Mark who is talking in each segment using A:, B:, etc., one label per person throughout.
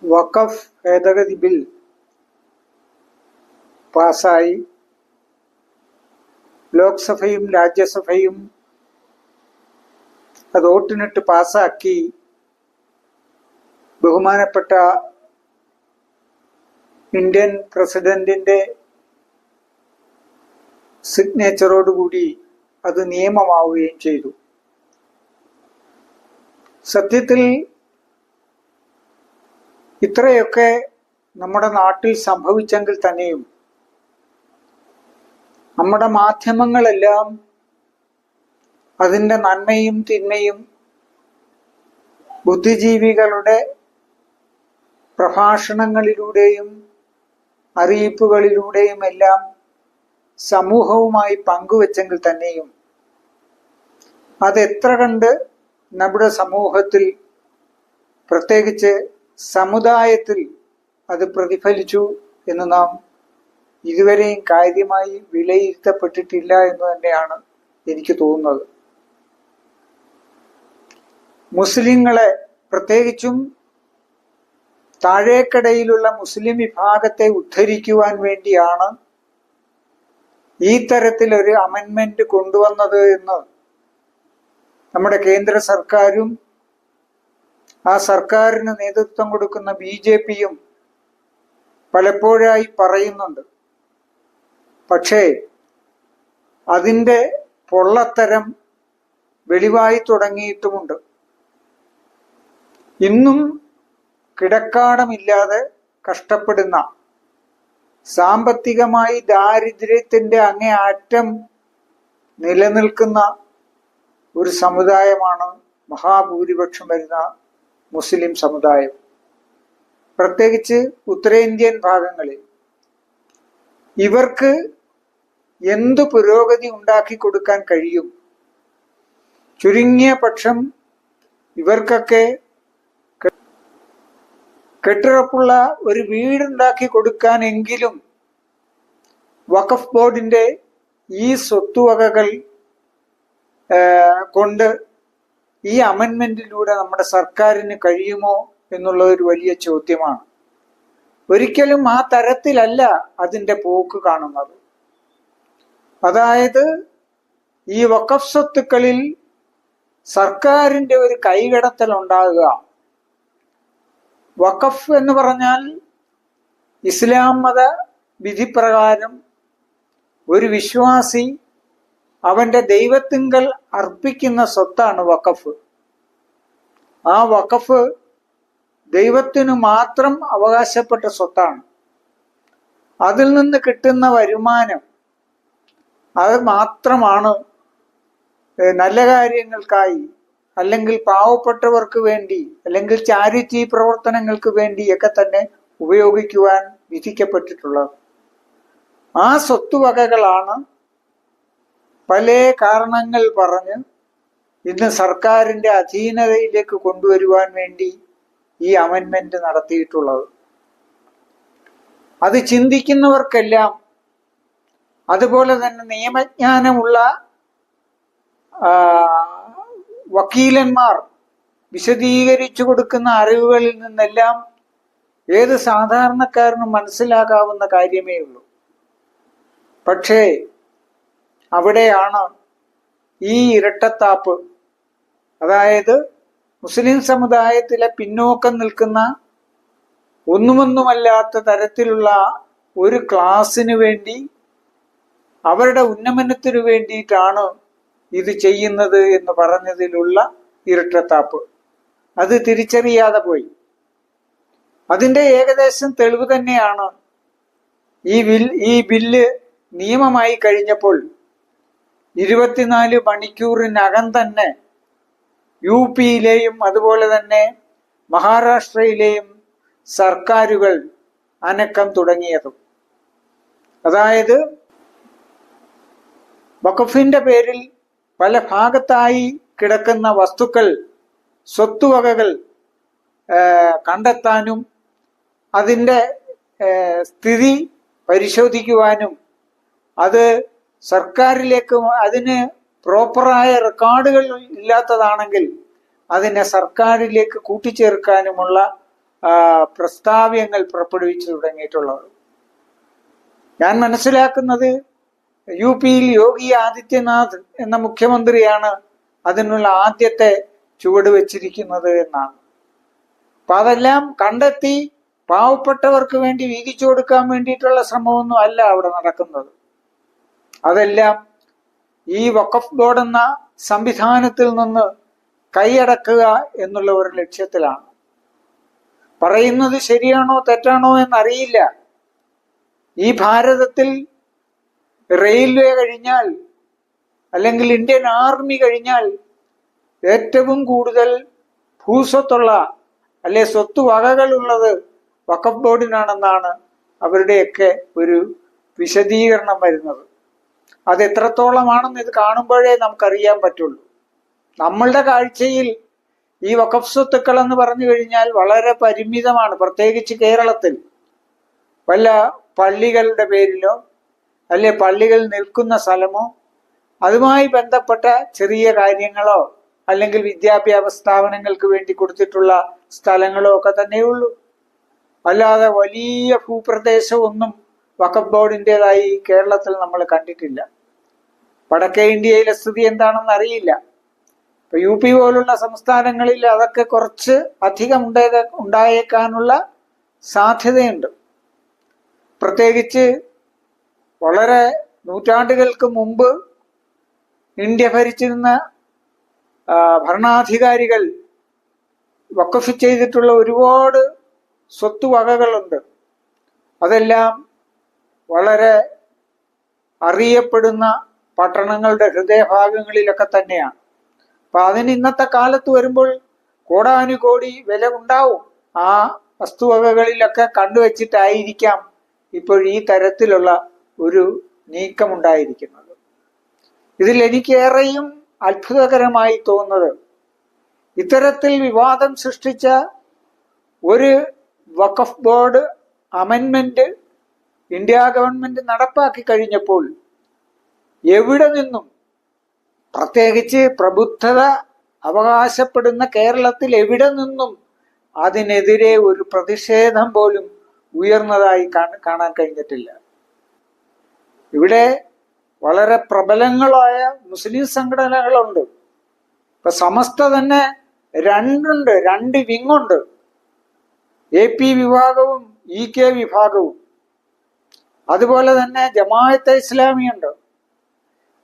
A: വഖഫ് ഭേദഗതി ബിൽ പാസായി. ലോക്സഭയും രാജ്യസഭയും അത് വോട്ടിനിട്ട് പാസാക്കി. ബഹുമാനപ്പെട്ട ഇന്ത്യൻ പ്രസിഡന്റിന്റെ സിഗ്നേച്ചറോടുകൂടി അത് നിയമമാവുകയും ചെയ്തു. സത്യത്തിൽ ഇത്രയൊക്കെ നമ്മുടെ നാട്ടിൽ സംഭവിച്ചെങ്കിൽ തന്നെയും നമ്മുടെ മാധ്യമങ്ങളെല്ലാം അതിൻ്റെ നന്മയും തിന്മയും ബുദ്ധിജീവികളുടെ പ്രഭാഷണങ്ങളിലൂടെയും അറിയിപ്പുകളിലൂടെയും എല്ലാം സമൂഹവുമായി പങ്കുവെച്ചെങ്കിൽ തന്നെയും അതെത്ര കണ്ട് നമ്മുടെ സമൂഹത്തിൽ, പ്രത്യേകിച്ച് സമുദായത്തിൽ അത് പ്രതിഫലിച്ചു എന്ന് നാം ഇതുവരെയും കാര്യമായി വിലയിരുത്തപ്പെട്ടിട്ടില്ല എന്ന് തന്നെയാണ് എനിക്ക് തോന്നുന്നത്. മുസ്ലിങ്ങളെ, പ്രത്യേകിച്ചും താഴേക്കടയിലുള്ള മുസ്ലിം വിഭാഗത്തെ ഉദ്ധരിക്കുവാൻ വേണ്ടിയാണ് ഈ തരത്തിലൊരു അമെൻമെന്റ് കൊണ്ടുവന്നത് എന്ന് നമ്മുടെ കേന്ദ്ര സർക്കാരും ആ സർക്കാരിന് നേതൃത്വം കൊടുക്കുന്ന BJPയും പലപ്പോഴായി പറയുന്നുണ്ട്. പക്ഷേ അതിൻ്റെ പൊള്ളത്തരം വെളിവായി തുടങ്ങിയിട്ടുമുണ്ട്. ഇന്നും കിടക്കാടമില്ലാതെ കഷ്ടപ്പെടുന്ന, സാമ്പത്തികമായി ദാരിദ്ര്യത്തിൻ്റെ അങ്ങേ അറ്റം നിലനിൽക്കുന്ന ഒരു സമുദായമാണ് മഹാഭൂരിപക്ഷം വരുന്ന മുസ്ലിം സമുദായം. പ്രത്യേകിച്ച് ഉത്തരേന്ത്യൻ ഭാഗങ്ങളിൽ ഇവർക്ക് എന്തു പുരോഗതി ഉണ്ടാക്കി കൊടുക്കാൻ കഴിയും? ചുരുങ്ങിയ പക്ഷം ഇവർക്കൊക്കെ കെട്ടുറപ്പുള്ള ഒരു വീടുണ്ടാക്കി കൊടുക്കാനെങ്കിലും വഖഫ് ബോർഡിന്റെ ഈ സ്വത്തുവകകൾ കൊണ്ട് ഈ അമെൻമെന്റിലൂടെ നമ്മുടെ സർക്കാരിന് കഴിയുമോ എന്നുള്ള ഒരു വലിയ ചോദ്യമാണ്. ഒരിക്കലും ആ തരത്തിലല്ല അതിൻ്റെ പോക്ക് കാണുന്നത്. അതായത് ഈ വഖഫ് സ്വത്തുക്കളിൽ സർക്കാരിൻ്റെ ഒരു കൈകടത്തൽ ഉണ്ടാകുക. വഖഫ് എന്ന് പറഞ്ഞാൽ ഇസ്ലാം മത വിധിപ്രകാരം ഒരു വിശ്വാസി അവന്റെ ദൈവത്തിങ്കൽ അർപ്പിക്കുന്ന സ്വത്താണ് വഖഫ്. ആ വഖഫ് ദൈവത്തിനു മാത്രം അവകാശപ്പെട്ട സ്വത്താണ്. അതിൽ നിന്ന് കിട്ടുന്ന വരുമാനം അത് മാത്രമാണ് നല്ല കാര്യങ്ങൾക്കായി, അല്ലെങ്കിൽ പാവപ്പെട്ടവർക്ക് വേണ്ടി, അല്ലെങ്കിൽ ചാരിറ്റി പ്രവർത്തനങ്ങൾക്ക് വേണ്ടിയൊക്കെ തന്നെ ഉപയോഗിക്കുവാൻ വിധിക്കപ്പെട്ടിട്ടുള്ളത്. ആ സ്വത്തുവകകളാണ് പല കാരണങ്ങൾ പറഞ്ഞ് ഇന്ന് സർക്കാരിന്റെ അധീനതയിലേക്ക് കൊണ്ടുവരുവാൻ വേണ്ടി ഈ അമെൻമെന്റ് നടത്തിയിട്ടുള്ളത്. അത് ചിന്തിക്കുന്നവർക്കെല്ലാം, അതുപോലെ തന്നെ നിയമജ്ഞാനമുള്ള വക്കീലന്മാർ വിശദീകരിച്ചു കൊടുക്കുന്ന അറിവുകളിൽ നിന്നെല്ലാം ഏത് സാധാരണക്കാരനും മനസ്സിലാക്കാവുന്ന കാര്യമേ ഉള്ളൂ. പക്ഷേ അവിടെയാണ് ഈ ഇരട്ടത്താപ്പ്. അതായത് മുസ്ലിം സമുദായത്തിലെ പിന്നോക്കം നിൽക്കുന്ന ഒന്നുമൊന്നുമല്ലാത്ത തരത്തിലുള്ള ഒരു ക്ലാസ്സിന് വേണ്ടി, അവരുടെ ഉന്നമനത്തിനു വേണ്ടിയിട്ടാണ് ഇത് ചെയ്യുന്നത് എന്ന് പറഞ്ഞതിലുള്ള ഇരട്ടത്താപ്പ്. അത് തിരിച്ചറിയാതെ പോയി. അതിൻ്റെ ഏകദേശം തെളിവ് തന്നെയാണ് ഈ ബില്ല് നിയമമായി കഴിഞ്ഞപ്പോൾ 24 മണിക്കൂറിനകം തന്നെ UPയിലെയും അതുപോലെ തന്നെ മഹാരാഷ്ട്രയിലെയും സർക്കാരുകൾ അനക്കം തുടങ്ങിയതും. അതായത് വഖഫിന്റെ പേരിൽ പല ഭാഗത്തായി കിടക്കുന്ന വസ്തുക്കൾ, സ്വത്തുവകകൾ കണ്ടെത്താനും അതിൻ്റെ സ്ഥിതി പരിശോധിക്കുവാനും, അത് സർക്കാരിലേക്ക്, അതിന് പ്രോപ്പറായ റെക്കോർഡുകൾ ഇല്ലാത്തതാണെങ്കിൽ അതിനെ സർക്കാരിലേക്ക് കൂട്ടിച്ചേർക്കാനുമുള്ള പ്രസ്താവ്യങ്ങൾ പുറപ്പെടുവിച്ചു തുടങ്ങിയിട്ടുള്ളത്. ഞാൻ മനസ്സിലാക്കുന്നത് UP-യിൽ യോഗി ആദിത്യനാഥ് എന്ന മുഖ്യമന്ത്രിയാണ് അതിനുള്ള ആദ്യത്തെ ചുവട് വെച്ചിരിക്കുന്നത് എന്നാണ്. അപ്പൊ അതെല്ലാം കണ്ടെത്തി പാവപ്പെട്ടവർക്ക് വേണ്ടി വീതിച്ചു കൊടുക്കാൻ വേണ്ടിയിട്ടുള്ള ശ്രമമൊന്നും അല്ല അവിടെ നടക്കുന്നത്. അതെല്ലാം ഈ വഖഫ് ബോർഡ് എന്ന സംവിധാനത്തിൽ നിന്ന് കൈയടക്കുക എന്നുള്ള ഒരു ലക്ഷ്യത്തിലാണ്. പറയുന്നത് ശരിയാണോ തെറ്റാണോ എന്നറിയില്ല. ഈ ഭാരതത്തിൽ റെയിൽവേ കഴിഞ്ഞാൽ അല്ലെങ്കിൽ ഇന്ത്യൻ ആർമി കഴിഞ്ഞാൽ ഏറ്റവും കൂടുതൽ ഭൂസ്വത്തുള്ള അല്ലെ സ്വത്തുവകകളുള്ളത് വഖഫ് ബോർഡിനാണെന്നാണ് അവരുടെയൊക്കെ ഒരു വിശദീകരണം വരുന്നത്. അത് എത്രത്തോളമാണെന്ന് ഇത് കാണുമ്പോഴേ നമുക്കറിയാൻ പറ്റുള്ളൂ. നമ്മളുടെ കാഴ്ചയിൽ ഈ വഖഫ് സ്വത്തുക്കൾ എന്ന് പറഞ്ഞു കഴിഞ്ഞാൽ വളരെ പരിമിതമാണ്. പ്രത്യേകിച്ച് കേരളത്തിൽ വല്ല പള്ളികളുടെ പേരിലോ അല്ലെ പള്ളികൾ നിൽക്കുന്ന സ്ഥലമോ അതുമായി ബന്ധപ്പെട്ട ചെറിയ കാര്യങ്ങളോ അല്ലെങ്കിൽ വിദ്യാഭ്യാസ സ്ഥാപനങ്ങൾക്ക് വേണ്ടി കൊടുത്തിട്ടുള്ള സ്ഥലങ്ങളോ ഒക്കെ തന്നെയുള്ളൂ. അല്ലാതെ വലിയ ഭൂപ്രദേശമൊന്നും വഖഫ് ബോർഡിൻ്റെതായി കേരളത്തിൽ നമ്മൾ കണ്ടിട്ടില്ല. വടക്കേ ഇന്ത്യയിലെ സ്ഥിതി എന്താണെന്ന് അറിയില്ല. ഇപ്പൊ UP പോലുള്ള സംസ്ഥാനങ്ങളിൽ അതൊക്കെ കുറച്ച് അധികം ഉണ്ടായേക്കാനുള്ള സാധ്യതയുണ്ട്. പ്രത്യേകിച്ച് വളരെ നൂറ്റാണ്ടുകൾക്ക് മുമ്പ് ഇന്ത്യ ഭരിച്ചിരുന്ന ഭരണാധികാരികൾ വഖഫ് ചെയ്തിട്ടുള്ള ഒരുപാട് സ്വത്തുവകകളുണ്ട്. അതെല്ലാം വളരെ അറിയപ്പെടുന്ന പട്ടണങ്ങളുടെ ഹൃദയഭാഗങ്ങളിലൊക്കെ തന്നെയാണ്. അപ്പൊ അതിന് ഇന്നത്തെ കാലത്ത് വരുമ്പോൾ കോടാനുകോടി വില ഉണ്ടാവും. ആ വസ്തുവകകളിലൊക്കെ കണ്ടുവച്ചിട്ടായിരിക്കാം ഇപ്പോൾ ഈ തരത്തിലുള്ള ഒരു നീക്കമുണ്ടായിരിക്കുന്നത്. ഇതിൽ എനിക്കേറെയും അത്ഭുതകരമായി തോന്നുന്നത് ഇത്തരത്തിൽ വിവാദം സൃഷ്ടിച്ച ഒരു വഖഫ് ബോർഡ് അമെൻമെന്റ് ഇന്ത്യ ഗവൺമെന്റ് നടപ്പാക്കി കഴിഞ്ഞപ്പോൾ എവിടെ നിന്നും, പ്രത്യേകിച്ച് പ്രബുദ്ധത അവകാശപ്പെടുന്ന കേരളത്തിൽ എവിടെ നിന്നും അതിനെതിരെ ഒരു പ്രതിഷേധം പോലും ഉയർന്നതായി കാണാൻ കഴിഞ്ഞിട്ടില്ല. ഇവിടെ വളരെ പ്രബലങ്ങളായ മുസ്ലിം സംഘടനകളുണ്ട്. ഇപ്പൊ സമസ്ത തന്നെ രണ്ട് വിങ്ങുണ്ട്. AP വിഭാഗവും EK വിഭാഗവും. അതുപോലെ തന്നെ ജമാഅത്തെ ഇസ്ലാമിയുണ്ട്.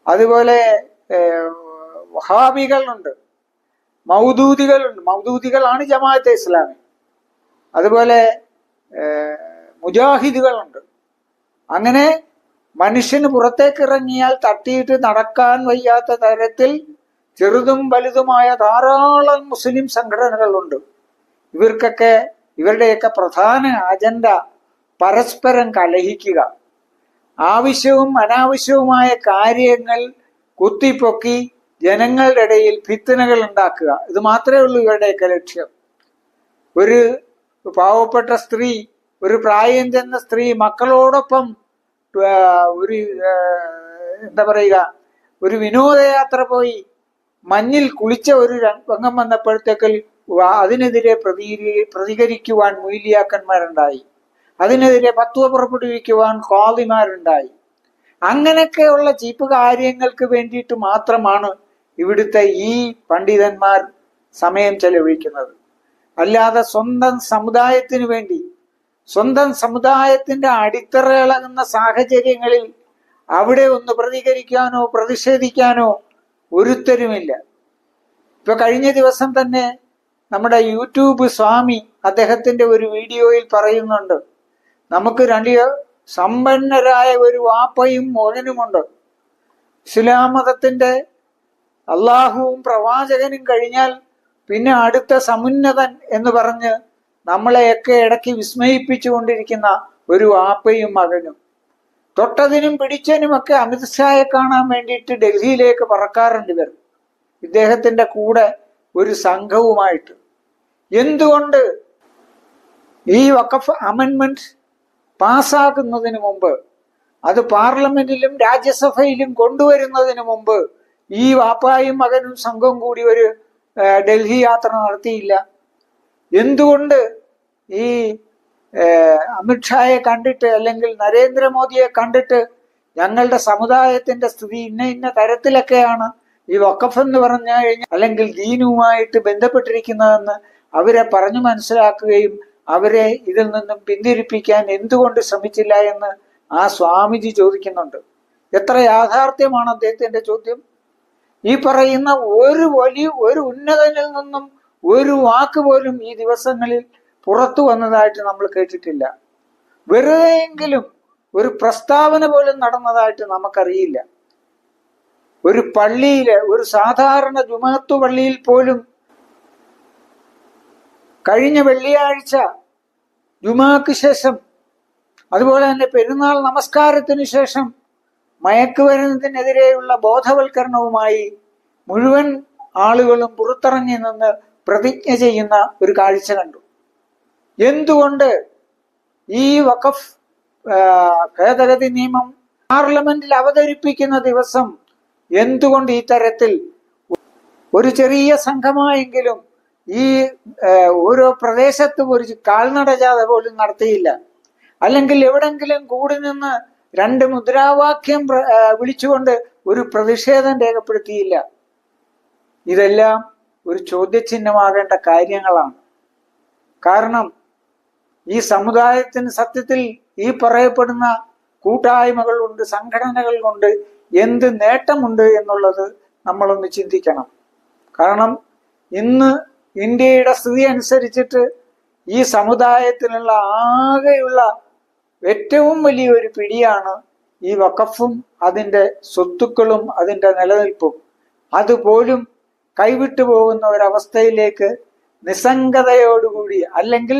A: അതുപോലെ വഹാബികളുണ്ട്, മൗദൂദികളുണ്ട്. മൗദൂദികളാണ് ജമാഅത്തെ ഇസ്ലാമി. അതുപോലെ മുജാഹിദുകളുണ്ട്. അങ്ങനെ മനുഷ്യന് പുറത്തേക്ക് ഇറങ്ങിയാൽ തട്ടിയിട്ട് നടക്കാൻ വയ്യാത്ത തരത്തിൽ ചെറുതും വലുതുമായ ധാരാളം മുസ്ലിം സംഘടനകളുണ്ട്. ഇവരുടെയൊക്കെ പ്രധാന അജണ്ട പരസ്പരം കലഹിക്കുക, ആവശ്യവും അനാവശ്യവുമായ കാര്യങ്ങൾ കുത്തിപ്പൊക്കി ജനങ്ങളുടെ ഇടയിൽ ഫിത്തനകൾ ഉണ്ടാക്കുക. ഇത് മാത്രമേ ഉള്ളൂ ഇവരുടെയൊക്കെ ലക്ഷ്യം. ഒരു പാവപ്പെട്ട സ്ത്രീ, ഒരു പ്രായം ചെന്ന സ്ത്രീ മക്കളോടൊപ്പം ഒരു ഒരു വിനോദയാത്ര പോയി മഞ്ഞിൽ കുളിച്ച ഒരു രംഗം വന്നപ്പോഴത്തേക്ക് അതിനെതിരെ പ്രതികരിക്കുവാൻ മൊയ്ലിയാക്കന്മാരുണ്ടായി. അതിനെതിരെ ഫത്വ പുറപ്പെടുവിക്കുവാൻ ഖാദിമാരുണ്ടായി. അങ്ങനെയൊക്കെയുള്ള ചീപ്പ് കാര്യങ്ങൾക്ക് വേണ്ടിയിട്ട് മാത്രമാണ് ഇവിടുത്തെ ഈ പണ്ഡിതന്മാർ സമയം ചെലവഴിക്കുന്നത്. അല്ലാതെ സ്വന്തം സമുദായത്തിന് വേണ്ടി, സ്വന്തം സമുദായത്തിന്റെ അടിത്തറ ഇളകുന്ന സാഹചര്യങ്ങളിൽ അവിടെ ഒന്ന് പ്രതികരിക്കാനോ പ്രതിഷേധിക്കാനോ ഒരുത്തരുമില്ല. ഇപ്പൊ കഴിഞ്ഞ ദിവസം തന്നെ നമ്മുടെ യൂട്യൂബ് സ്വാമി അദ്ദേഹത്തിന്റെ ഒരു വീഡിയോയിൽ പറയുന്നുണ്ട്, നമുക്ക് രണ്ട് സമ്പന്നരായ ഒരു വാപ്പയും മകനുമുണ്ട്. ഇസ്ലാം മതത്തിന്റെ അള്ളാഹുവും പ്രവാചകനും കഴിഞ്ഞാൽ പിന്നെ അടുത്ത സമുന്നതൻ എന്ന് പറഞ്ഞ് നമ്മളെയൊക്കെ ഇടയ്ക്ക് വിസ്മയിപ്പിച്ചു കൊണ്ടിരിക്കുന്ന ഒരു വാപ്പയും മകനും. തൊട്ടതിനും പിടിച്ചതിനുമൊക്കെ അമിത്ഷായെ കാണാൻ വേണ്ടിയിട്ട് ഡൽഹിയിലേക്ക് പറക്കാറുണ്ട് ഇവർ, ഇദ്ദേഹത്തിന്റെ കൂടെ ഒരു സംഘവുമായിട്ട്. എന്തുകൊണ്ട് ഈ വഖഫ് അമെൻമെന്റ് പാസ്സാക്കുന്നതിന് മുമ്പ്, അത് പാർലമെന്റിലും രാജ്യസഭയിലും കൊണ്ടുവരുന്നതിന് മുമ്പ് ഈ വാപ്പായും മകനും സംഘം കൂടി ഒരു ഡൽഹി യാത്ര നടത്തിയില്ല? എന്തുകൊണ്ട് ഈ അമിത്ഷായെ കണ്ടിട്ട് അല്ലെങ്കിൽ നരേന്ദ്രമോദിയെ കണ്ടിട്ട് ഞങ്ങളുടെ സമുദായത്തിന്റെ സ്ഥിതി ഇന്ന ഇന്ന തരത്തിലൊക്കെയാണ് ഈ വഖഫ് എന്ന് പറഞ്ഞു കഴിഞ്ഞാൽ അല്ലെങ്കിൽ ദീനുമായിട്ട് ബന്ധപ്പെട്ടിരിക്കുന്നതെന്ന് അവരെ പറഞ്ഞു മനസ്സിലാക്കുകയും അവരെ ഇതിൽ നിന്നും പിന്തിരിപ്പിക്കാൻ എന്തുകൊണ്ട് ശ്രമിച്ചില്ല എന്ന് ആ സ്വാമിജി ചോദിക്കുന്നുണ്ട്. എത്ര യാഥാർത്ഥ്യമാണ് അദ്ദേഹത്തിന്റെ ചോദ്യം. ഈ പറയുന്ന ഒരു ഉന്നതനിൽ നിന്നും ഒരു വാക്ക് പോലും ഈ ദിവസങ്ങളിൽ പുറത്തു വന്നതായിട്ട് നമ്മൾ കേട്ടിട്ടില്ല. വെറുതെയെങ്കിലും ഒരു പ്രസ്താവന പോലും നടന്നതായിട്ട് നമുക്കറിയില്ല. ഒരു പള്ളിയില്, ഒരു സാധാരണ ജുമഅത്ത് പള്ളിയിൽ പോലും കഴിഞ്ഞ വെള്ളിയാഴ്ച ജുമാക്ക് ശേഷം, അതുപോലെ തന്നെ പെരുന്നാൾ നമസ്കാരത്തിന് ശേഷം മയക്കുമരുന്നിനെതിരെയുള്ള ബോധവൽക്കരണവുമായി മുഴുവൻ ആളുകളും പുറത്തിറങ്ങി നിന്ന് പ്രതിജ്ഞ ചെയ്യുന്ന ഒരു കാഴ്ച കണ്ടു. എന്തുകൊണ്ട് ഈ വഖഫ് ഭേദഗതി നിയമം പാർലമെന്റിൽ അവതരിപ്പിക്കുന്ന ദിവസം എന്തുകൊണ്ട് ഈ തരത്തിൽ ഒരു ചെറിയ സംഘമായെങ്കിലും ഈ ഓരോ പ്രദേശത്തും ഒരു കാൽനട ജാഥ പോലും നടത്തിയില്ല? അല്ലെങ്കിൽ എവിടെങ്കിലും കൂടി നിന്ന് 2 മുദ്രാവാക്യം വിളിച്ചുകൊണ്ട് ഒരു പ്രതിഷേധം രേഖപ്പെടുത്തിയില്ല? ഇതെല്ലാം ഒരു ചോദ്യചിഹ്നമാകേണ്ട കാര്യങ്ങളാണ്. കാരണം ഈ സമുദായത്തിന് സത്യത്തിൽ ഈ പറയപ്പെടുന്ന കൂട്ടായ്മകളുണ്ട്, സംഘടനകൾ കൊണ്ട് എന്ത് നേട്ടമുണ്ട് എന്നുള്ളത് നമ്മളൊന്ന് ചിന്തിക്കണം. കാരണം ഇന്ന് ഇന്ത്യയുടെ സ്ഥിതി അനുസരിച്ചിട്ട് ഈ സമുദായത്തിനുള്ള ആകെയുള്ള ഏറ്റവും വലിയൊരു പിടിയാണ് ഈ വഖഫും അതിൻ്റെ സ്വത്തുക്കളും അതിൻ്റെ നിലനിൽപ്പും. അതുപോലും കൈവിട്ടു പോകുന്ന ഒരവസ്ഥയിലേക്ക് നിസ്സംഗതയോടുകൂടി അല്ലെങ്കിൽ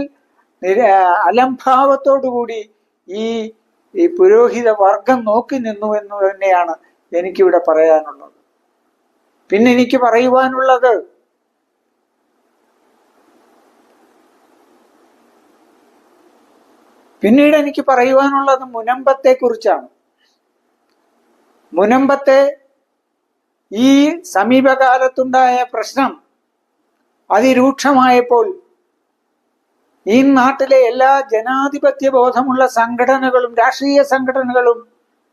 A: അലംഭാവത്തോടുകൂടി ഈ പുരോഹിത വർഗം നോക്കി നിന്നു എന്ന് തന്നെയാണ് എനിക്കിവിടെ പറയാനുള്ളത്. പിന്നെ എനിക്ക് പറയുവാനുള്ളത്, മുനമ്പത്തെ കുറിച്ചാണ്. മുനമ്പത്തെ ഈ സമീപകാലത്തുണ്ടായ പ്രശ്നം അതിരൂക്ഷമായപ്പോൾ ഈ നാട്ടിലെ എല്ലാ ജനാധിപത്യ ബോധമുള്ള സംഘടനകളും രാഷ്ട്രീയ സംഘടനകളും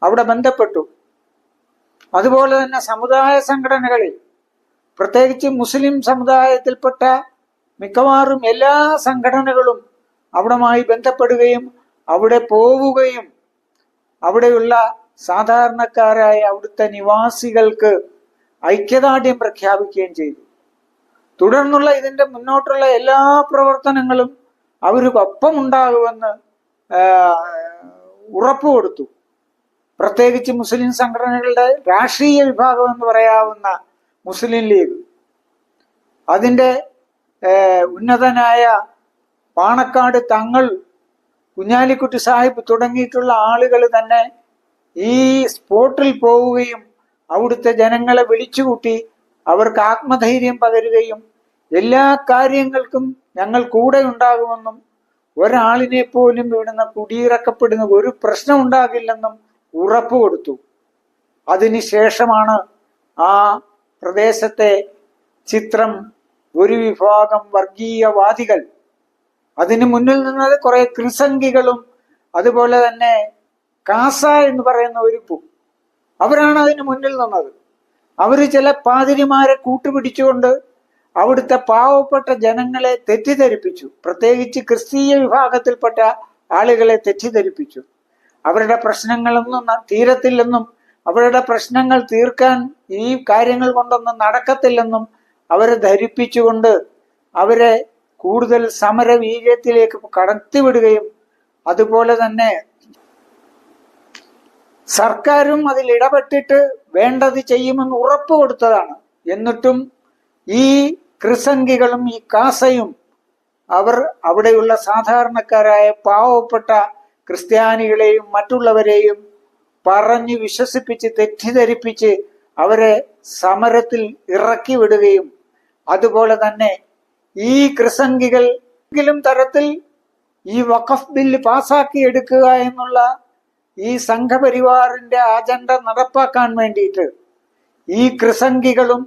A: അവിടെ ബന്ധപ്പെട്ടു. അതുപോലെ തന്നെ സമുദായ സംഘടനകളിൽ, പ്രത്യേകിച്ച് മുസ്ലിം സമുദായത്തിൽപ്പെട്ട മിക്കവാറും എല്ലാ സംഘടനകളും അവിടുമായി ബന്ധപ്പെടുകയും അവിടെ പോവുകയും അവിടെയുള്ള സാധാരണക്കാരായ അവിടുത്തെ നിവാസികൾക്ക് ഐക്യദാർഢ്യം പ്രഖ്യാപിക്കുകയും ചെയ്തു. തുടർന്നുള്ള ഇതിന്റെ മുന്നോട്ടുള്ള എല്ലാ പ്രവർത്തനങ്ങളും അവർക്കൊപ്പം ഉണ്ടാകുമെന്ന് ഉറപ്പുകൊടുത്തു. പ്രത്യേകിച്ച് മുസ്ലിം സംഘടനകളുടെ രാഷ്ട്രീയ വിഭാഗം എന്ന് പറയാവുന്ന മുസ്ലിം ലീഗ്, അതിൻ്റെ ഉന്നതനായ പാണക്കാട് തങ്ങൾ, കുഞ്ഞാലിക്കുട്ടി സാഹിബ് തുടങ്ങിയിട്ടുള്ള ആളുകൾ തന്നെ ഈ സ്പോട്ടിൽ പോവുകയും അവിടുത്തെ ജനങ്ങളെ വിളിച്ചുകൂട്ടി അവർക്ക് ആത്മധൈര്യം പകരുകയും എല്ലാ കാര്യങ്ങൾക്കും ഞങ്ങൾ കൂടെ ഉണ്ടാകുമെന്നും ഒരാളിനെ പോലും ഇവിടുന്ന് കുടിയിറക്കപ്പെടുന്ന ഒരു പ്രശ്നം ഉണ്ടാകില്ലെന്നും ഉറപ്പ് കൊടുത്തു. അതിനുശേഷമാണ് ആ പ്രദേശത്തെ ചിത്രം ഒരു വിഭാഗം വർഗീയവാദികൾ, അതിന് മുന്നിൽ നിന്നത് കുറെ ക്രിസംഗികളും അതുപോലെ തന്നെ കാസ എന്ന് പറയുന്ന ഒരു അവരാണ് അതിന് മുന്നിൽ നിന്നത്. അവര് ചില പാതിരിമാരെ കൂട്ടുപിടിച്ചുകൊണ്ട് അവിടുത്തെ പാവപ്പെട്ട ജനങ്ങളെ തെറ്റിദ്ധരിപ്പിച്ചു. പ്രത്യേകിച്ച് ക്രിസ്തീയ വിഭാഗത്തിൽപ്പെട്ട ആളുകളെ തെറ്റിദ്ധരിപ്പിച്ചു. അവരുടെ പ്രശ്നങ്ങളൊന്നും തീരത്തില്ലെന്നും അവരുടെ പ്രശ്നങ്ങൾ തീർക്കാൻ ഈ കാര്യങ്ങൾ കൊണ്ടൊന്നും നടക്കത്തില്ലെന്നും അവരെ ധരിപ്പിച്ചുകൊണ്ട് അവരെ കൂടുതൽ സമരവീര്യത്തിലേക്ക് കടത്തിവിടുകയും അതുപോലെ തന്നെ സർക്കാരും അതിൽ ഇടപെട്ടിട്ട് വേണ്ടത് ചെയ്യുമെന്ന് ഉറപ്പ് കൊടുത്തതാണ്. എന്നിട്ടും ഈ ക്രിസംഗികളും ഈ കാസയും അവർ അവിടെയുള്ള സാധാരണക്കാരായ പാവപ്പെട്ട ക്രിസ്ത്യാനികളെയും മറ്റുള്ളവരെയും പറഞ്ഞു വിശ്വസിപ്പിച്ച് തെറ്റിദ്ധരിപ്പിച്ച് അവരെ സമരത്തിൽ ഇറക്കി വിടുകയും അതുപോലെ തന്നെ ഈ ക്രിസംഗികൾ തരത്തിൽ ഈ വഖഫ് ബില്ല് പാസാക്കി എടുക്കുക എന്നുള്ള ഈ സംഘപരിവാറിന്റെ അജണ്ട നടപ്പാക്കാൻ വേണ്ടിയിട്ട് ഈ ക്രിസംഗികളും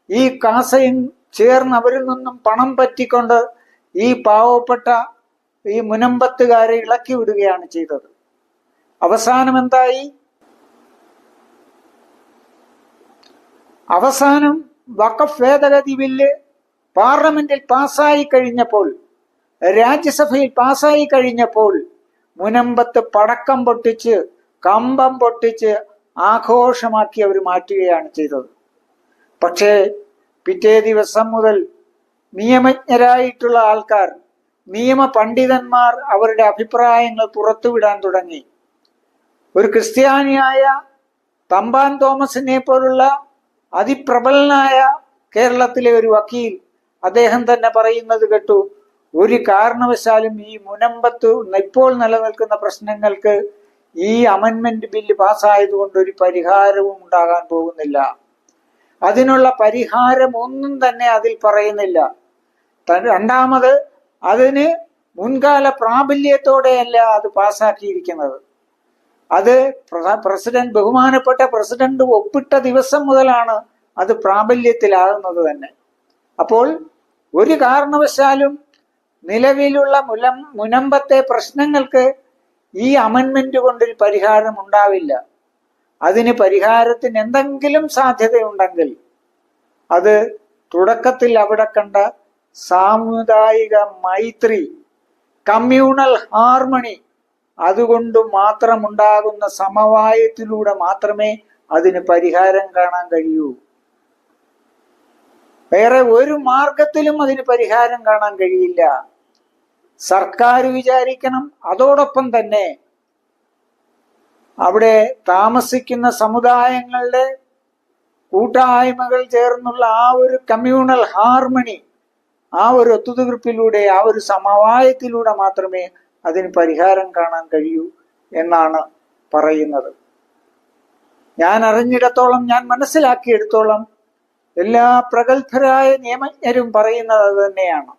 A: ഈ കാസയും ചേർന്ന് അവരിൽ നിന്നും പണം പറ്റിക്കൊണ്ട് ഈ പാവപ്പെട്ട ഈ മുനമ്പത്തുകാരെ ഇളക്കി വിടുകയാണ് ചെയ്തത്. അവസാനം എന്തായി? അവസാനം വഖഫ് ഭേദഗതി ബില്ല് പാർലമെന്റിൽ പാസ്സായി കഴിഞ്ഞപ്പോൾ, രാജ്യസഭയിൽ പാസ്സായി കഴിഞ്ഞപ്പോൾ മുനമ്പത്ത് പടക്കം പൊട്ടിച്ച് കമ്പം പൊട്ടിച്ച് ആഘോഷമാക്കി അവർ മാറ്റുകയാണ് ചെയ്തത്. പക്ഷേ പിറ്റേ ദിവസം മുതൽ നിയമജ്ഞരായിട്ടുള്ള ആൾക്കാർ, നിയമ പണ്ഡിതന്മാർ അവരുടെ അഭിപ്രായങ്ങൾ പുറത്തുവിടാൻ തുടങ്ങി. ഒരു ക്രിസ്ത്യാനിയായ തമ്പാൻ തോമസിനെ പോലുള്ള അതിപ്രബലനായ കേരളത്തിലെ ഒരു വക്കീൽ, അദ്ദേഹം തന്നെ പറയുന്നത് കേട്ടു, ഒരു കാരണവശാലും ഈ മുനമ്പത്ത് ഇപ്പോൾ നിലനിൽക്കുന്ന പ്രശ്നങ്ങൾക്ക് ഈ അമെൻമെന്റ് ബില്ല് പാസ്സായതുകൊണ്ട് ഒരു പരിഹാരവും ഉണ്ടാകാൻ പോകുന്നില്ല. അതിനുള്ള പരിഹാരം ഒന്നും തന്നെ അതിൽ പറയുന്നില്ല. രണ്ടാമത്, അതിന് മുൻകാല പ്രാബല്യത്തോടെയല്ല അത് പാസ്സാക്കിയിരിക്കുന്നത്. അത് ബഹുമാനപ്പെട്ട പ്രസിഡന്റ് ഒപ്പിട്ട ദിവസം മുതലാണ് അത് പ്രാബല്യത്തിലാകുന്നത് തന്നെ. അപ്പോൾ ഒരു കാരണവശാലും നിലവിലുള്ള മുനമ്പത്തെ പ്രശ്നങ്ങൾക്ക് ഈ അമെൻമെന്റ് കൊണ്ടൊരു പരിഹാരം ഉണ്ടാവില്ല. അതിന് പരിഹാരത്തിന് എന്തെങ്കിലും സാധ്യതയുണ്ടെങ്കിൽ അത് തുടക്കത്തിൽ അവിടെ കണ്ട സാമുദായിക മൈത്രി, കമ്മ്യൂണൽ ഹാർമണി, അതുകൊണ്ട് മാത്രമുണ്ടാകുന്ന സമവായത്തിലൂടെ മാത്രമേ അതിന് പരിഹാരം കാണാൻ കഴിയൂ. വേറെ ഒരു മാർഗത്തിലും അതിന് പരിഹാരം കാണാൻ കഴിയില്ല. സർക്കാർ വിചാരിക്കണം, അതോടൊപ്പം തന്നെ അവിടെ താമസിക്കുന്ന സമുദായങ്ങളുടെ കൂട്ടായ്മകൾ ചേർന്നുള്ള ആ ഒരു കമ്മ്യൂണൽ ഹാർമണി, ആ ഒരു ഒത്തുതീർപ്പിലൂടെ, ആ ഒരു സമവായത്തിലൂടെ മാത്രമേ അതിന് പരിഹാരം കാണാൻ കഴിയൂ എന്നാണ് പറയുന്നത്. ഞാൻ അറിഞ്ഞിടത്തോളം, ഞാൻ മനസ്സിലാക്കിയെടുത്തോളം എല്ലാ പ്രഗത്ഭരായ നിയമജ്ഞരും പറയുന്നത് അത് തന്നെയാണ്.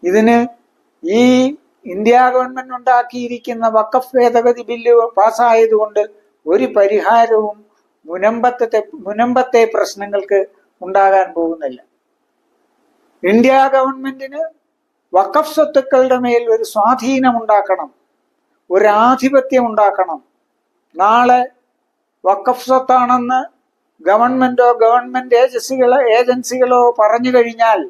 A: ഇതിന് ഈ ഇന്ത്യ ഗവൺമെന്റ് ഉണ്ടാക്കിയിരിക്കുന്ന വഖഫ് ഭേദഗതി ബില്ല് പാസ്സായതുകൊണ്ട് ഒരു പരിഹാരവും മുനമ്പത്തെ പ്രശ്നങ്ങൾക്ക് ഉണ്ടാകാൻ പോകുന്നില്ല. ഇന്ത്യ ഗവൺമെന്റിന് വഖഫ് സ്വത്തുക്കളുടെ മേൽ ഒരു സ്വാധീനം ഉണ്ടാക്കണം, ഒരു ആധിപത്യം ഉണ്ടാക്കണം. നാളെ വഖഫ് സ്വത്താണെന്ന് ഗവൺമെന്റോ ഗവൺമെന്റ് ഏജൻസികളോ പറഞ്ഞു കഴിഞ്ഞാൽ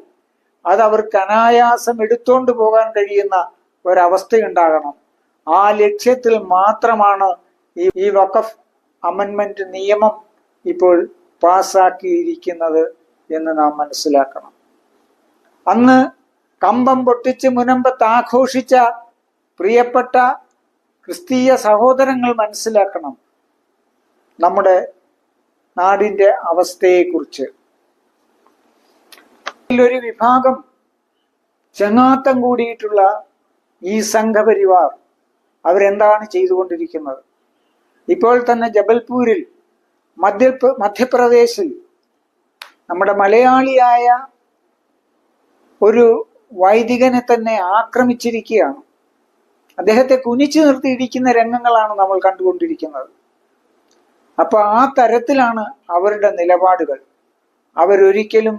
A: അത് അവർക്ക് അനായാസം എടുത്തോണ്ട് പോകാൻ കഴിയുന്ന ഒരവസ്ഥയുണ്ടാകണം. ആ ലക്ഷ്യത്തിൽ മാത്രമാണ് ഈ വഖഫ് അമെൻമെന്റ് നിയമം ഇപ്പോൾ പാസ്സാക്കിയിരിക്കുന്നത് എന്ന് നാം മനസ്സിലാക്കണം. അന്ന് കമ്പം പൊട്ടിച്ച് മുനമ്പത്ത് ആഘോഷിച്ച പ്രിയപ്പെട്ട ക്രിസ്തീയ സഹോദരങ്ങൾ മനസ്സിലാക്കണം നമ്മുടെ നാടിന്റെ അവസ്ഥയെക്കുറിച്ച്. ഒരു വിഭാഗം ചങ്ങാത്തം കൂടിയിട്ടുള്ള ഈ സംഘപരിവാർ അവരെന്താണ് ചെയ്തുകൊണ്ടിരിക്കുന്നത്? ഇപ്പോൾ തന്നെ ജബൽപൂരിൽ, മധ്യപ്രദേശിൽ നമ്മുടെ മലയാളിയായ ഒരു വൈദികനെ തന്നെ ആക്രമിച്ചിരിക്കുകയാണ്. അദ്ദേഹത്തെ കുനിച്ചു നിർത്തിയിരിക്കുന്ന രംഗങ്ങളാണ് നമ്മൾ കണ്ടുകൊണ്ടിരിക്കുന്നത്. അപ്പൊ ആ തരത്തിലാണ് അവരുടെ നിലപാടുകൾ. അവരൊരിക്കലും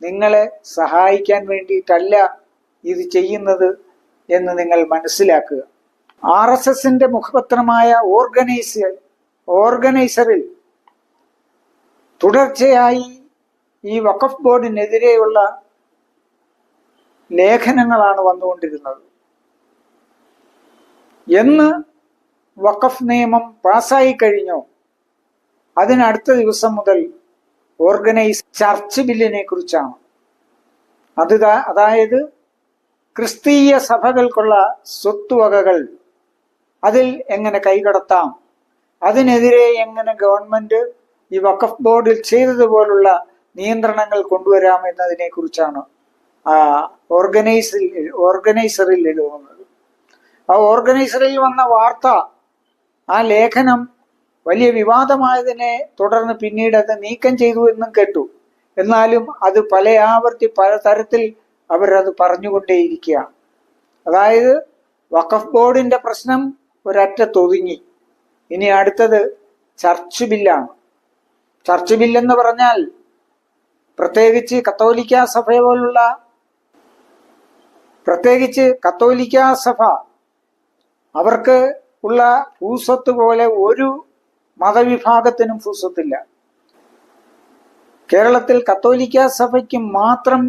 A: നിങ്ങളെ സഹായിക്കാൻ വേണ്ടിയിട്ടല്ല ഇത് ചെയ്യുന്നത് എന്ന് നിങ്ങൾ മനസ്സിലാക്കുക. RSSന്റെ മുഖപത്രമായ ഓർഗനൈസറിൽ തുടർച്ചയായി ഈ വഖഫ് ബോർഡിനെതിരെയുള്ള ലേഖനങ്ങളാണ് വന്നുകൊണ്ടിരുന്നത്. എന്ന് വഖഫ് നിയമം പാസ്സായി കഴിഞ്ഞോ അതിനടുത്ത ദിവസം മുതൽ ചർച്ച് ബില്ലിനെ കുറിച്ചാണ്. അതായത് ക്രിസ്തീയ സഭകൾക്കുള്ള സ്വത്തുവകകൾ അതിൽ എങ്ങനെ കൈകടത്താം, അതിനെതിരെ എങ്ങനെ ഗവൺമെന്റ് ഈ വഖഫ് ബോർഡിൽ ചെയ്തതുപോലുള്ള നിയന്ത്രണങ്ങൾ കൊണ്ടുവരാം എന്നതിനെ കുറിച്ചാണ് ഓർഗനൈസറിൽ എഴുതുന്നത്. ആ ഓർഗനൈസറിൽ വന്ന വാർത്ത, ആ ലേഖനം വലിയ വിവാദമായതിനെ തുടർന്ന് പിന്നീട് അത് നീക്കം ചെയ്തു എന്നും കേട്ടു. എന്നാലും അത് പല തരത്തിൽ അവരത് പറഞ്ഞുകൊണ്ടേയിരിക്കുകയാണ്. അതായത് വഖഫ് ബോർഡിന്റെ പ്രശ്നം ഒരറ്റത്തൊതുങ്ങി. ഇനി അടുത്തത് ചർച്ച് ബില്ലാണ്. ചർച്ച് ബില്ലെന്ന് പറഞ്ഞാൽ പ്രത്യേകിച്ച് കത്തോലിക്ക സഭ പോലുള്ള പ്രത്യേകിച്ച് കത്തോലിക്ക സഭ അവർക്ക് ഉള്ള ഭൂസ്വത്ത് പോലെ ഒരു മതവിഭാഗത്തിനും ഭൂസ്വത്തില്ല. കേരളത്തിൽ കത്തോലിക്ക സഭയ്ക്ക് മാത്രം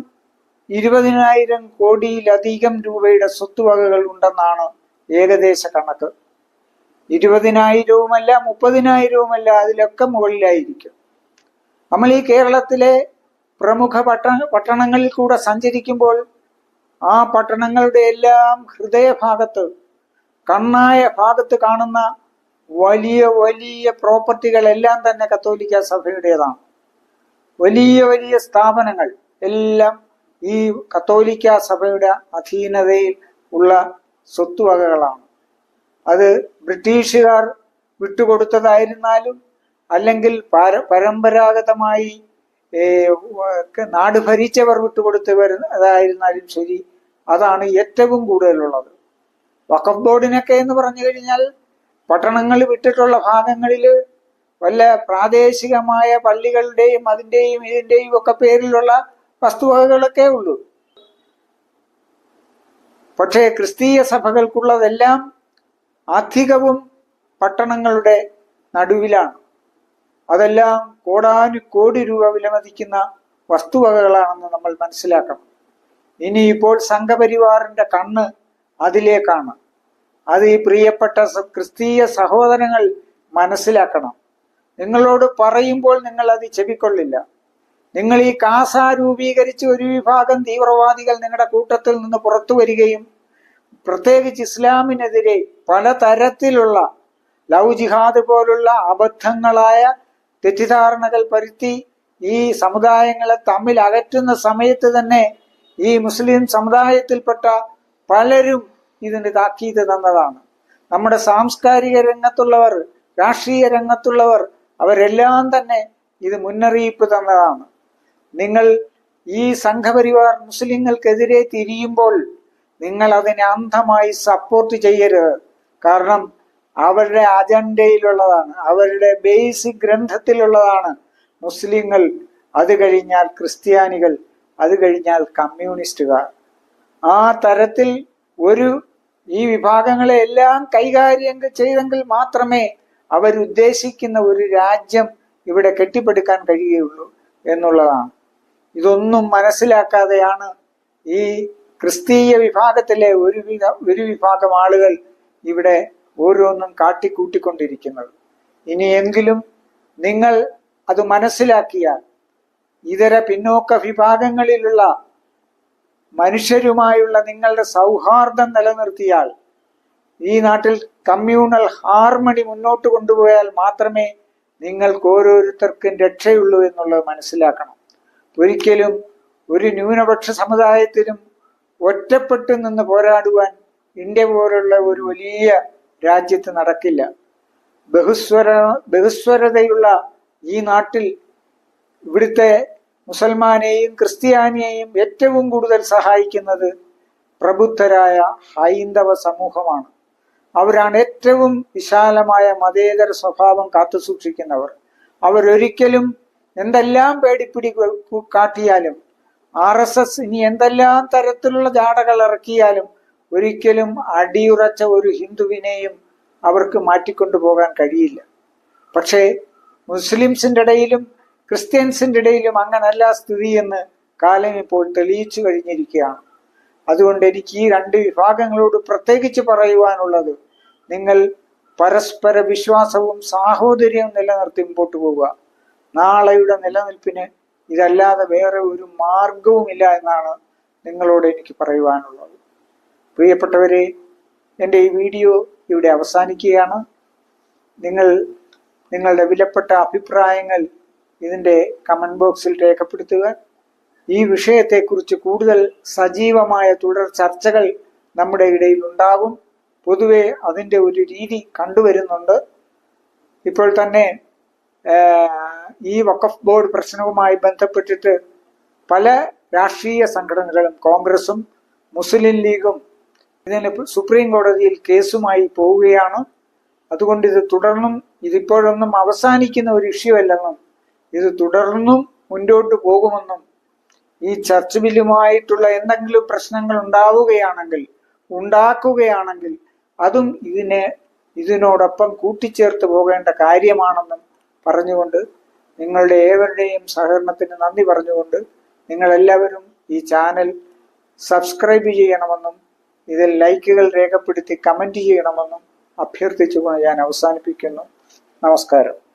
A: 20,000 കോടിയിലധികം രൂപയുടെ സ്വത്തുവകകൾ ഉണ്ടെന്നാണ് ഏകദേശ കണക്ക്. 20,000-വുമല്ല 30,000-വുമല്ല, അതിലൊക്കെ മുകളിലായിരിക്കും. നമ്മൾ ഈ കേരളത്തിലെ പ്രമുഖ പട്ടണങ്ങളിൽ കൂടെ സഞ്ചരിക്കുമ്പോൾ ആ പട്ടണങ്ങളുടെ എല്ലാം ഹൃദയഭാഗത്ത്, കണ്ണായ ഭാഗത്ത് കാണുന്ന വലിയ വലിയ പ്രോപ്പർട്ടികളെല്ലാം തന്നെ കത്തോലിക്ക സഭയുടേതാണ്. വലിയ വലിയ സ്ഥാപനങ്ങൾ എല്ലാം ഈ കത്തോലിക്ക സഭയുടെ അധീനതയിൽ ഉള്ള സ്വത്തുവകകളാണ്. അത് ബ്രിട്ടീഷുകാർ വിട്ടുകൊടുത്തതായിരുന്നാലും അല്ലെങ്കിൽ പരമ്പരാഗതമായി നാട് ഭരിച്ചവർ വിട്ടുകൊടുത്തതായിരുന്നാലും ശരി, അതാണ് ഏറ്റവും കൂടുതലുള്ളത്. വഖഫ് ബോർഡിനൊക്കെ എന്ന് പറഞ്ഞു കഴിഞ്ഞാൽ പട്ടണങ്ങൾ വിട്ടിട്ടുള്ള ഭാഗങ്ങളിൽ വല്ല പ്രാദേശികമായ പള്ളികളുടെയും അതിൻ്റെയും ഇതിൻ്റെയും ഒക്കെ പേരിലുള്ള വസ്തുവകകളൊക്കെ ഉള്ളൂ. പക്ഷേ ക്രിസ്തീയ സഭകൾക്കുള്ളതെല്ലാം അധികവും പട്ടണങ്ങളുടെ നടുവിലാണ്. അതെല്ലാം കോടാനുകോടി രൂപ വിലമതിക്കുന്ന വസ്തുവകകളാണെന്ന് നമ്മൾ മനസ്സിലാക്കണം. ഇനിയിപ്പോൾ സംഘപരിവാറിന്റെ കണ്ണ് അതിലേക്കാണ്. അത് ഈ പ്രിയപ്പെട്ട ക്രിസ്തീയ സഹോദരങ്ങൾ മനസ്സിലാക്കണം. നിങ്ങളോട് പറയുമ്പോൾ നിങ്ങൾ അത് ചെവിക്കൊള്ളില്ല. നിങ്ങൾ ഈ കാസ രൂപീകരിച്ച് ഒരു വിഭാഗം തീവ്രവാദികൾ നിങ്ങളുടെ കൂട്ടത്തിൽ നിന്ന് പുറത്തു വരികയും പ്രത്യേകിച്ച് ഇസ്ലാമിനെതിരെ പലതരത്തിലുള്ള ലവ് ജിഹാദ് പോലുള്ള അബദ്ധങ്ങളായ തെറ്റിദ്ധാരണകൾ പരത്തി ഈ സമുദായങ്ങളെ തമ്മിൽ അകറ്റുന്ന സമയത്ത് തന്നെ ഈ മുസ്ലിം സമുദായത്തിൽപ്പെട്ട പലരും ഇതിന് താക്കീത് തന്നതാണ്. നമ്മുടെ സാംസ്കാരിക രംഗത്തുള്ളവർ, രാഷ്ട്രീയ രംഗത്തുള്ളവർ, അവരെല്ലാം തന്നെ ഇത് മുന്നറിയിപ്പ് തന്നതാണ്. നിങ്ങൾ ഈ സംഘപരിവാർ മുസ്ലിങ്ങൾക്കെതിരെ തിരിയുമ്പോൾ നിങ്ങൾ അതിനെ അന്ധമായി സപ്പോർട്ട് ചെയ്യരുത്. കാരണം അവരുടെ അജണ്ടയിലുള്ളതാണ്, അവരുടെ ബേസിക് ഗ്രന്ഥത്തിലുള്ളതാണ് മുസ്ലിങ്ങൾ, അത് കഴിഞ്ഞാൽ ക്രിസ്ത്യാനികൾ, അത് കഴിഞ്ഞാൽ കമ്മ്യൂണിസ്റ്റുകാർ. ആ തരത്തിൽ ഈ വിഭാഗങ്ങളെ എല്ലാം കൈകാര്യം ചെയ്തെങ്കിൽ മാത്രമേ അവരുദ്ദേശിക്കുന്ന ഒരു രാജ്യം ഇവിടെ കെട്ടിപ്പടുക്കാൻ കഴിയുകയുള്ളൂ എന്നുള്ളതാണ്. ഇതൊന്നും മനസ്സിലാക്കാതെയാണ് ഈ ക്രിസ്തീയ വിഭാഗത്തിലെ ഒരു വിഭാഗം ആളുകൾ ഇവിടെ ഓരോന്നും കാട്ടിക്കൂട്ടിക്കൊണ്ടിരിക്കുന്നത്. ഇനിയെങ്കിലും നിങ്ങൾ അത് മനസ്സിലാക്കിയാൽ, ഇതര പിന്നോക്ക വിഭാഗങ്ങളിലുള്ള മനുഷ്യരുമായുള്ള നിങ്ങളുടെ സൗഹാർദ്ദം നിലനിർത്തിയാൽ, ഈ നാട്ടിൽ കമ്മ്യൂണൽ ഹാർമണി മുന്നോട്ട് കൊണ്ടുപോയാൽ മാത്രമേ നിങ്ങൾക്ക് ഓരോരുത്തർക്കും രക്ഷയുള്ളൂ എന്നുള്ളത് മനസ്സിലാക്കണം. ഒരിക്കലും ഒരു ന്യൂനപക്ഷ സമുദായത്തിനും ഒറ്റപ്പെട്ടു നിന്ന് പോരാടുവാൻ ഇന്ത്യ പോലുള്ള ഒരു വലിയ രാജ്യത്ത് നടക്കില്ല. ബഹുസ്വരതയുള്ള ഈ നാട്ടിൽ ഇവിടുത്തെ മുസൽമാനെയും ക്രിസ്ത്യാനിയെയും ഏറ്റവും കൂടുതൽ സഹായിക്കുന്നത് പ്രബുദ്ധരായ ഹൈന്ദവ സമൂഹമാണ്. അവരാണ് ഏറ്റവും വിശാലമായ മതേതര സ്വഭാവം കാത്തുസൂക്ഷിക്കുന്നവർ. അവരൊരിക്കലും എന്തെല്ലാം പേടിപ്പിടി കാട്ടിയാലും, RSS ഇനി എന്തെല്ലാം തരത്തിലുള്ള ജാടകൾ ഇറക്കിയാലും ഒരിക്കലും അടിയുറച്ച ഒരു ഹിന്ദുവിനെയും അവർക്ക് മാറ്റിക്കൊണ്ടു പോകാൻ കഴിയില്ല. പക്ഷേ മുസ്ലിംസിന്റെ ഇടയിലും ക്രിസ്ത്യൻസിന്റെ ഇടയിലും അങ്ങനല്ല സ്ഥിതി എന്ന് കാലം ഇപ്പോൾ തെളിയിച്ചു കഴിഞ്ഞിരിക്കുകയാണ്. അതുകൊണ്ട് എനിക്ക് ഈ രണ്ട് വിഭാഗങ്ങളോട് പ്രത്യേകിച്ച് പറയുവാനുള്ളത്, നിങ്ങൾ പരസ്പര വിശ്വാസവും സാഹോദര്യവും നിലനിർത്തി മുമ്പോട്ട് പോവുക. നാളെയുടെ നിലനിൽപ്പിന് ഇതല്ലാതെ വേറെ ഒരു മാർഗവുമില്ല എന്നാണ് നിങ്ങളോട് എനിക്ക് പറയുവാനുള്ളത്. പ്രിയപ്പെട്ടവരെ, എൻ്റെ ഈ വീഡിയോ ഇവിടെ അവസാനിക്കുകയാണ്. നിങ്ങളുടെ വിലപ്പെട്ട അഭിപ്രായങ്ങൾ ഇതിൻ്റെ കമന്റ് ബോക്സിൽ രേഖപ്പെടുത്തുക. ഈ വിഷയത്തെക്കുറിച്ച് കൂടുതൽ സജീവമായ തുടർ ചർച്ചകൾ നമ്മുടെ ഇടയിൽ ഉണ്ടാകും. പൊതുവെ അതിൻ്റെ ഒരു രീതി കണ്ടുവരുന്നുണ്ട്. ഇപ്പോൾ തന്നെ ഈ വഖഫ് ബോർഡ് പ്രശ്നവുമായി ബന്ധപ്പെട്ടിട്ട് പല രാഷ്ട്രീയ സംഘടനകളും, കോൺഗ്രസും മുസ്ലിം ലീഗും ഇതിന് സുപ്രീം കോടതിയിൽ കേസുമായി പോവുകയാണ്. അതുകൊണ്ട് ഇതിപ്പോഴൊന്നും അവസാനിക്കുന്ന ഒരു ഇഷ്യൂ അല്ലെന്നും ഇത് തുടർന്നും മുന്നോട്ട് പോകുമെന്നും ഈ ചർച്ച് ബില്ലുമായിട്ടുള്ള എന്തെങ്കിലും പ്രശ്നങ്ങൾ ഉണ്ടാക്കുകയാണെങ്കിൽ അതും ഇതിനോടൊപ്പം കൂട്ടിച്ചേർത്ത് പോകേണ്ട കാര്യമാണെന്നും പറഞ്ഞുകൊണ്ട് നിങ്ങളുടെ ഏവരുടെയും സഹകരണത്തിന് നന്ദി പറഞ്ഞുകൊണ്ട് നിങ്ങളെല്ലാവരും ഈ ചാനൽ സബ്സ്ക്രൈബ് ചെയ്യണമെന്നും ഇതിൽ ലൈക്കുകൾ രേഖപ്പെടുത്തി കമന്റ് ചെയ്യണമെന്നും അഭ്യർത്ഥിച്ചുകൊണ്ട് ഞാൻ അവസാനിപ്പിക്കുന്നു. നമസ്കാരം.